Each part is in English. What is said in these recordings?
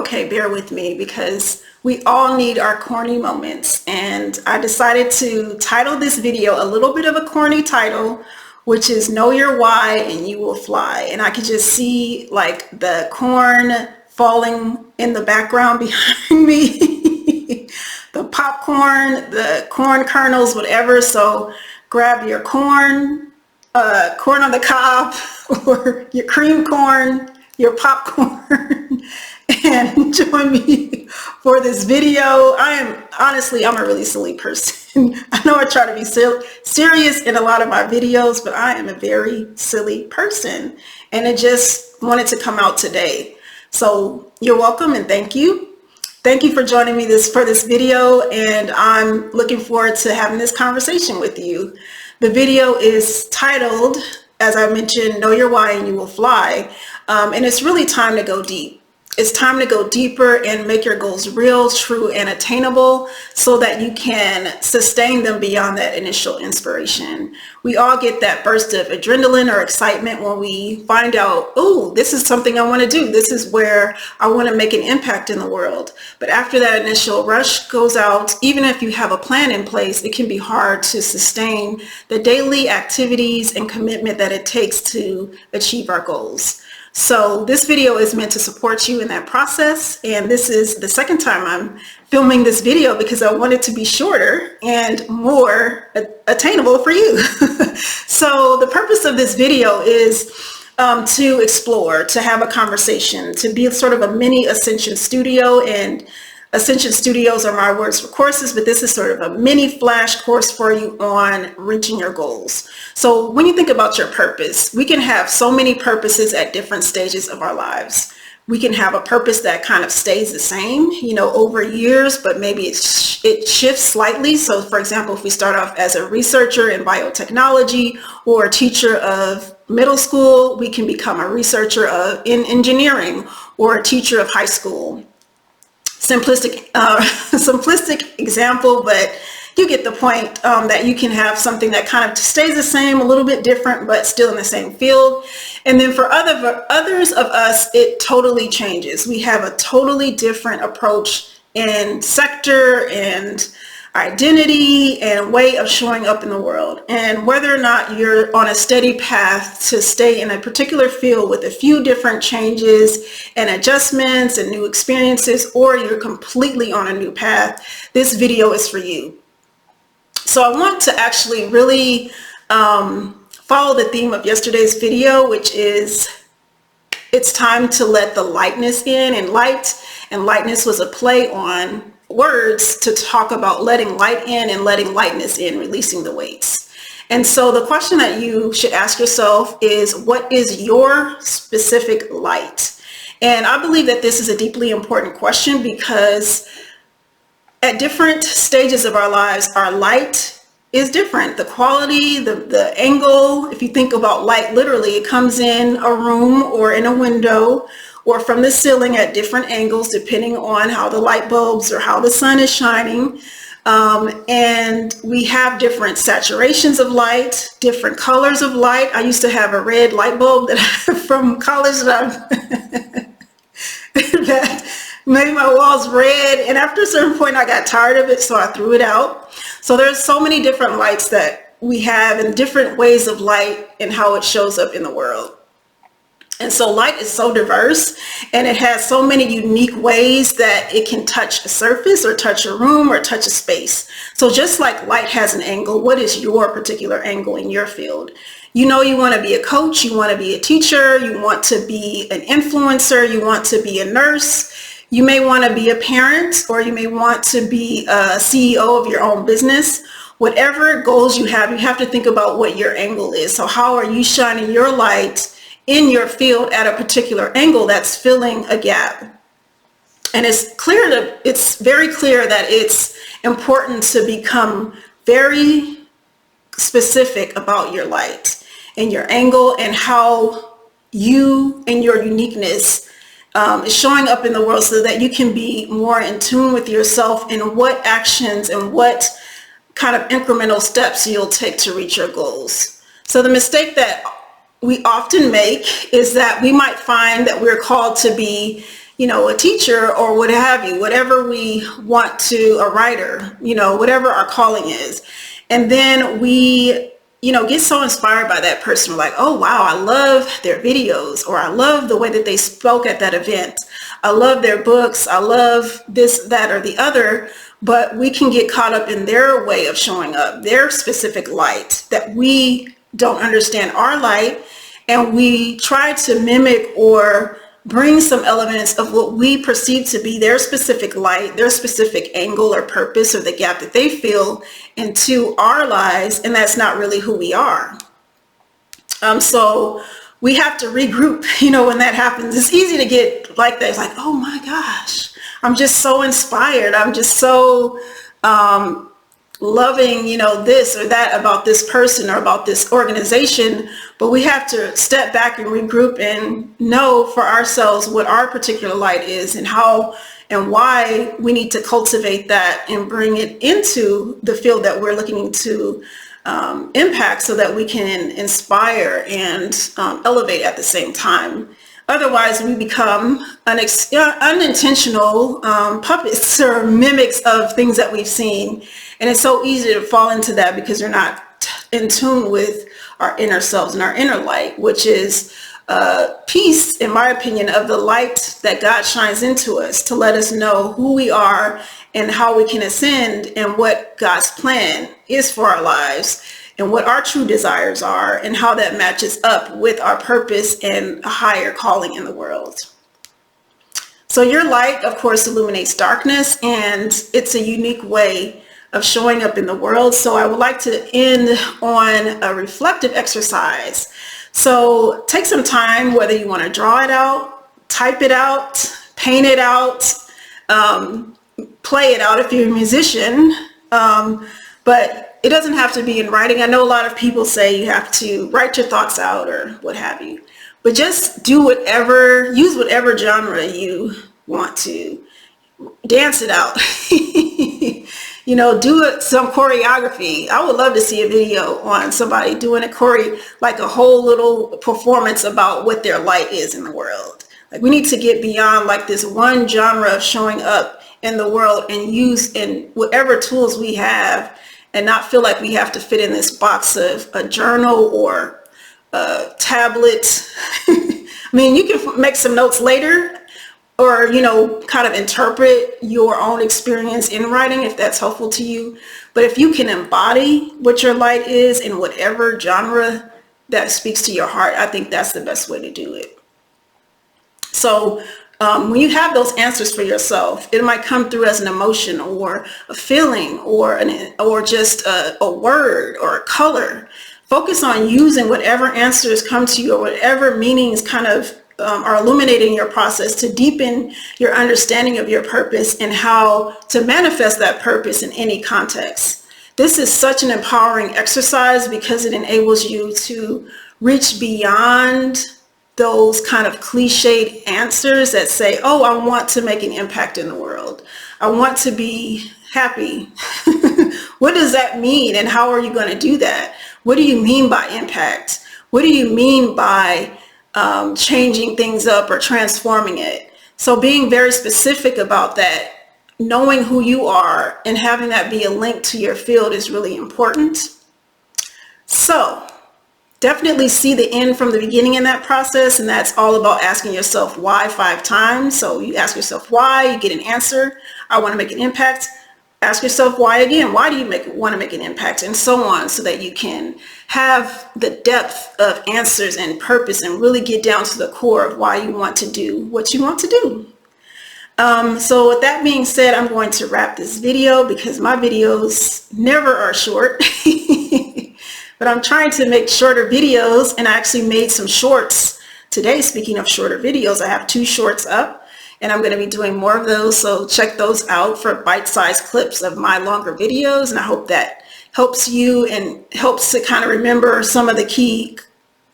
okay, bear with me because we all need our corny moments. And I decided to title this video a little bit of a corny title, which is Know Your Why and You Will Fly. And I could just see like the corn falling in the background behind me, the popcorn, the corn kernels, whatever. So grab your corn on the cob or your cream corn, your popcorn, and join me for this video. I'm a really silly person. I know I try to be serious in a lot of my videos, but I am a very silly person, and it just wanted to come out today. So you're welcome and thank you. Thank you for joining me for this video, and I'm looking forward to having this conversation with you. The video is titled, as I mentioned, Know Your Why and You Will Fly, and it's really time to go deep. It's time to go deeper and make your goals real, true, and attainable so that you can sustain them beyond that initial inspiration. We all get that burst of adrenaline or excitement when we find out, oh, this is something I want to do. This is where I want to make an impact in the world. But after that initial rush goes out, even if you have a plan in place, it can be hard to sustain the daily activities and commitment that it takes to achieve our goals. So this video is meant to support you in that process, and this is the second time I'm filming this video because I want it to be shorter and more attainable for you. So the purpose of this video is to explore, to have a conversation, to be sort of a mini Ascension studio, and Ascension Studios are my words for courses, but this is sort of a mini flash course for you on reaching your goals. So when you think about your purpose, we can have so many purposes at different stages of our lives. We can have a purpose that kind of stays the same, over years, but maybe it shifts slightly. So for example, if we start off as a researcher in biotechnology or a teacher of middle school, we can become a researcher in engineering or a teacher of high school. Simplistic example, but you get the point, that you can have something that kind of stays the same, a little bit different, but still in the same field. And then for others of us, it totally changes. We have a totally different approach in sector and identity and way of showing up in the world. And whether or not you're on a steady path to stay in a particular field with a few different changes and adjustments and new experiences, or you're completely on a new path, this video is for you. So I want to actually really follow the theme of yesterday's video, which is it's time to let the lightness in. And lightness was a play on words to talk about letting light in and letting lightness in, releasing the weights. And so the question that you should ask yourself is, what is your specific light? And I believe that this is a deeply important question because at different stages of our lives, our light is different. The quality, the angle, if you think about light literally, it comes in a room or in a window or from the ceiling at different angles depending on how the light bulbs or how the sun is shining. And we have different saturations of light, different colors of light. I used to have a red light bulb from college that made my walls red, and after a certain point I got tired of it, so I threw it out. So there's so many different lights that we have and different ways of light and how it shows up in the world. And so light is so diverse, and it has so many unique ways that it can touch a surface or touch a room or touch a space. So just like light has an angle, what is your particular angle in your field? You want to be a coach, you want to be a teacher, you want to be an influencer, you want to be a nurse, you may want to be a parent, or you may want to be a CEO of your own business. Whatever goals you have to think about what your angle is. So how are you shining your light in your field at a particular angle that's filling a gap? And it's very clear that it's important to become very specific about your light and your angle and how you and your uniqueness is showing up in the world, so that you can be more in tune with yourself and what actions and what kind of incremental steps you'll take to reach your goals. So the mistake that we often make is that we might find that we're called to be a teacher or what have you, whatever we want to, a writer, whatever our calling is. And then we, get so inspired by that person. We're like, oh, wow, I love their videos, or I love the way that they spoke at that event. I love their books. I love this, that, or the other. But we can get caught up in their way of showing up, their specific light, that we don't understand our light. And we try to mimic or bring some elements of what we perceive to be their specific light, their specific angle or purpose, or the gap that they feel into our lives. And that's not really who we are. So we have to regroup, when that happens. It's easy to get like that. It's like, oh my gosh, I'm just so inspired. I'm just so loving, this or that about this person or about this organization. But we have to step back and regroup and know for ourselves what our particular light is, and how and why we need to cultivate that and bring it into the field that we're looking to impact, so that we can inspire and elevate at the same time. Otherwise, we become unintentional puppets or mimics of things that we've seen. And it's so easy to fall into that because we're not in tune with our inner selves and our inner light, which is piece, in my opinion, of the light that God shines into us to let us know who we are and how we can ascend, and what God's plan is for our lives, and what our true desires are, and how that matches up with our purpose and a higher calling in the world. So your light, of course, illuminates darkness, and it's a unique way of showing up in the world. So I would like to end on a reflective exercise. So take some time, whether you want to draw it out, type it out, paint it out, play it out if you're a musician, but it doesn't have to be in writing. I know a lot of people say you have to write your thoughts out or what have you, but just use whatever genre you want to. Dance it out. Do some choreography. I would love to see a video on somebody doing like a whole little performance about what their light is in the world. Like, we need to get beyond like this one genre of showing up in the world and use in whatever tools we have, and not feel like we have to fit in this box of a journal or a tablet. I mean, you can make some notes later, or, kind of interpret your own experience in writing if that's helpful to you. But if you can embody what your light is in whatever genre that speaks to your heart, I think that's the best way to do it. So when you have those answers for yourself, it might come through as an emotion or a feeling or just a word or a color. Focus on using whatever answers come to you, or whatever meanings kind of are illuminating your process, to deepen your understanding of your purpose and how to manifest that purpose in any context. This is such an empowering exercise because it enables you to reach beyond those kind of cliched answers that say, oh, I want to make an impact in the world. I want to be happy. What does that mean? And how are you going to do that? What do you mean by impact? What do you mean by changing things up or transforming it? So being very specific about that, knowing who you are and having that be a link to your field is really important. So definitely see the end from the beginning in that process, and that's all about asking yourself why 5 times. So you ask yourself why, you get an answer. I want to make an impact. Ask yourself why again. Why do you want to make an impact, and so on, so that you can have the depth of answers and purpose and really get down to the core of why you want to do what you want to do. So with that being said, I'm going to wrap this video because my videos never are short. But I'm trying to make shorter videos, and I actually made some shorts today. Speaking of shorter videos, I have 2 shorts up, and I'm going to be doing more of those. So check those out for bite-sized clips of my longer videos. And I hope that helps you and helps to kind of remember some of the key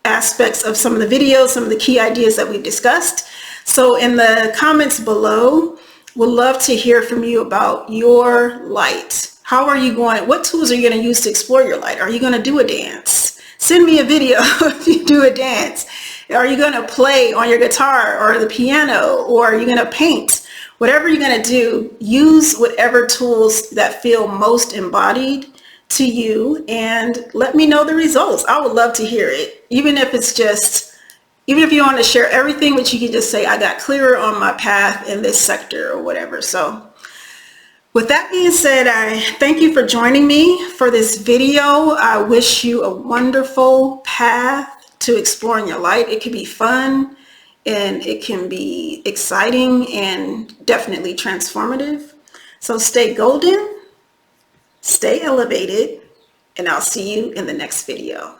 aspects of some of the videos, some of the key ideas that we've discussed. So in the comments below, we'd love to hear from you about your light. How are you going? What tools are you going to use to explore your light? Are you going to do a dance? Send me a video if you do a dance. Are you going to play on your guitar or the piano, or are you going to paint? Whatever you're going to do, use whatever tools that feel most embodied to you and let me know the results. I would love to hear it. Even if you don't want to share everything, but you can just say, I got clearer on my path in this sector or whatever. So with that being said, I thank you for joining me for this video. I wish you a wonderful path to exploring your light. It can be fun and it can be exciting and definitely transformative. So stay golden, stay elevated, and I'll see you in the next video.